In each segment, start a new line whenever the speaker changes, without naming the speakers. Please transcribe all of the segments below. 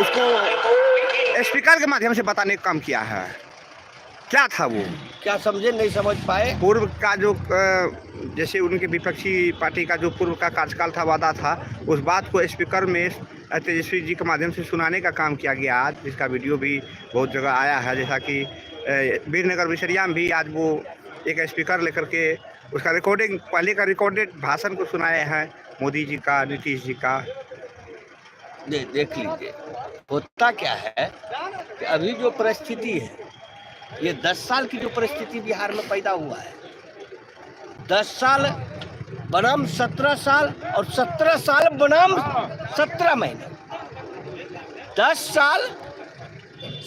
उसको स्पीकर के माध्यम से बताने का काम किया है। क्या था वो,
क्या समझे, नहीं समझ पाए?
पूर्व का जो जैसे उनके विपक्षी पार्टी का जो पूर्व का कार्यकाल था, वादा था, उस बात को स्पीकर में तेजस्वी जी के माध्यम से सुनाने का काम किया गया आज, जिसका वीडियो भी बहुत जगह आया है। जैसा कि वीरनगर मिसरिया में भी आज वो एक स्पीकर लेकर के उसका रिकॉर्डिंग, पहले का रिकॉर्डेड भाषण को सुनाए हैं मोदी जी का, नीतीश जी का।
देख लीजिए होता क्या है कि अभी जो परिस्थिति है, ये 10 साल की जो परिस्थिति बिहार में पैदा हुआ है, 10 साल बनाम 17 साल और 17 साल बनाम 17 महीने, 10 साल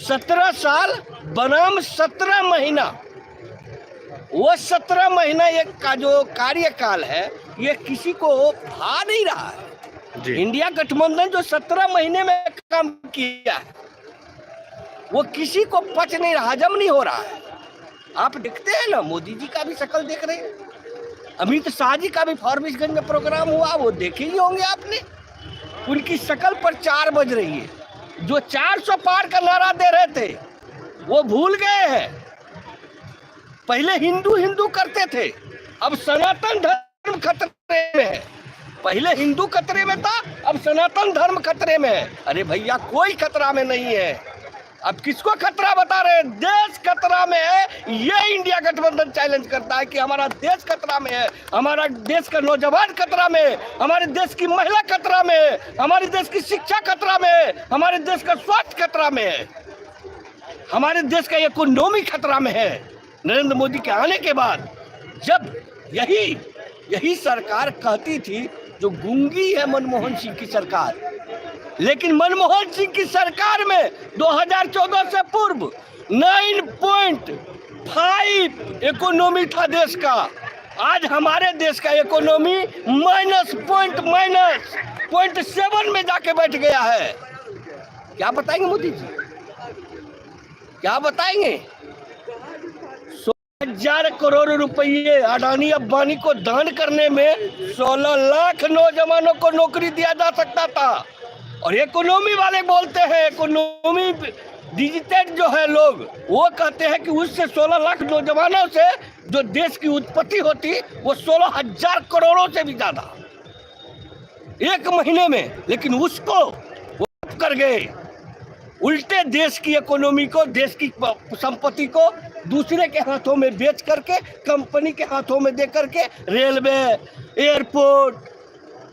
17 साल बनाम 17 महीना, वो 17 महीना एक का जो कार्यकाल है, ये किसी को भा नहीं रहा है। इंडिया गठबंधन जो 17 महीने में काम किया है, वो किसी को पच नहीं रहा, हजम नहीं हो रहा है। आप देखते हैं ना, मोदी जी का भी शक्ल देख रहे हैं, अमित शाह जी का भी फारबिसगंज में प्रोग्राम हुआ, वो देखे ही होंगे आपने। उनकी शक्ल पर 4 बज रही है। जो 400 पार का नारा दे रहे थे वो भूल गए हैं। पहले हिंदू हिंदू करते थे, अब सनातन धर्म खतरे में है। पहले हिंदू खतरे में था, अब सनातन धर्म खतरे में है। अरे भैया, कोई खतरा में नहीं है। अब किसको खतरा बता रहे हैं? देश खतरा में है। ये इंडिया गठबंधन चैलेंज करता है कि हमारा देश खतरा में है, हमारा देश का नौजवान खतरा में है, हमारे देश की महिला खतरा में है, हमारे देश की शिक्षा खतरा में है, हमारे देश का स्वास्थ्य खतरा में है, हमारे देश का इकोनॉमी खतरा में है। नरेंद्र मोदी के आने के बाद जब यही सरकार कहती थी, जो गूंगी है मनमोहन सिंह की सरकार, लेकिन मनमोहन सिंह की सरकार में 2014 से पूर्व 9.5 इकोनॉमी था देश का। आज हमारे देश का इकोनॉमी -0.7 में जाके बैठ गया है। क्या बताएंगे मोदी जी, क्या बताएंगे? 1,000 करोड़ रुपये अडानी अंबानी को दान करने में 16 लाख नौजवानों को नौकरी दिया जा सकता था। और इकोनॉमी वाले बोलते हैं, इकोनॉमी डिजिटेड जो है लोग, वो कहते हैं कि उससे 16 लाख नौजवानों से जो देश की उत्पत्ति होती, वो 16,000 करोड़ों से भी ज्यादा एक महीने में। लेकिन उसको वो कर गए, उल्टे देश की इकोनॉमी को, देश की संपत्ति को दूसरे के हाथों में बेच करके, कंपनी के हाथों में दे करके, रेलवे, एयरपोर्ट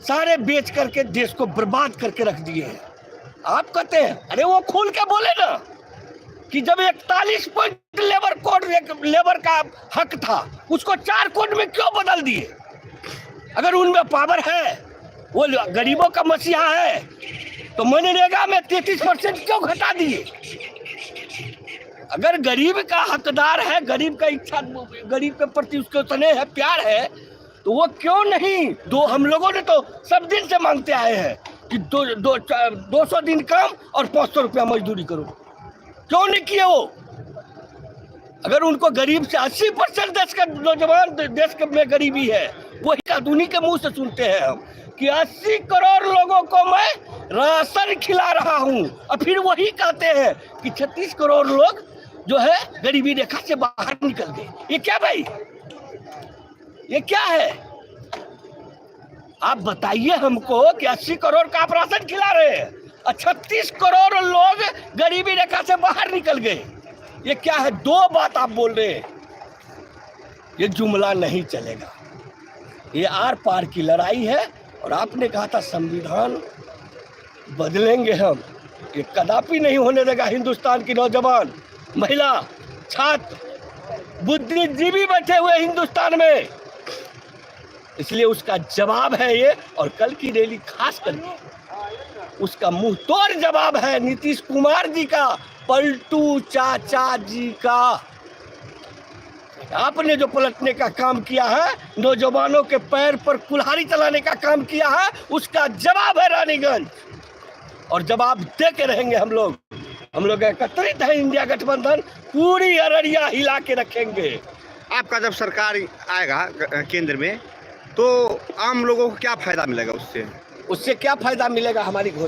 सारे बेच करके देश को बर्बाद करके रख दिए हैं। आप कहते हैं, अरे वो खोल के बोले ना कि जब 41 पॉइंट लेबर का हक था, उसको 4 कोड में क्यों बदल दिए? अगर उनमें पावर है, वो गरीबों का मसीहा है, तो मनरेगा में 33% क्यों घटा दिए? अगर गरीब का हकदार है, गरीब का इच्छा, गरीब के प्रति उसके स्नेह है, प्यार है, तो वो क्यों नहीं? हम लोगों ने तो सब दिन से मांगते आए हैं कि 200 दिन काम और 500 रुपया मजदूरी करो। क्यों नहीं किए वो? अगर उनको गरीब से 80% देश का नौजवान, देश में गरीबी है, वही उन्हीं के मुंह से सुनते हैं हम कि 80 करोड़ लोगों को मैं राशन खिला रहा हूं, और फिर वही कहते हैं कि 36 करोड़ लोग जो है गरीबी रेखा से बाहर निकल गए। ये क्या भाई, ये क्या है? आप बताइए हमको कि 80 करोड़ का आप राशन खिला रहे हैं और 36 करोड़ लोग गरीबी रेखा से बाहर निकल गए। ये क्या है? 2 बात आप बोल रहे हैं, ये जुमला नहीं चलेगा। ये आर पार की लड़ाई है। और आपने कहा था संविधान बदलेंगे हम, ये कदापि नहीं होने देगा। हिंदुस्तान की नौजवान, महिला, छात्र, बुद्धिजीवी बैठे हुए हिंदुस्तान में, इसलिए उसका जवाब है ये। और कल की रैली खास करके उसका मुंह तोड़ जवाब है नीतीश कुमार जी का, पलटू चाचा जी का। आपने जो पलटने का काम किया है, नौजवानों के पैर पर कुल्हाड़ी चलाने का काम किया है, उसका जवाब है रानीगंज। और जवाब दे के रहेंगे हम लोग एकत्रित है। इंडिया गठबंधन पूरी अररिया हिला के रखेंगे।
आपका जब सरकार आएगा केंद्र में, तो आम लोगों को क्या फायदा मिलेगा उससे?
उससे क्या फायदा मिलेगा? हमारी घोषणा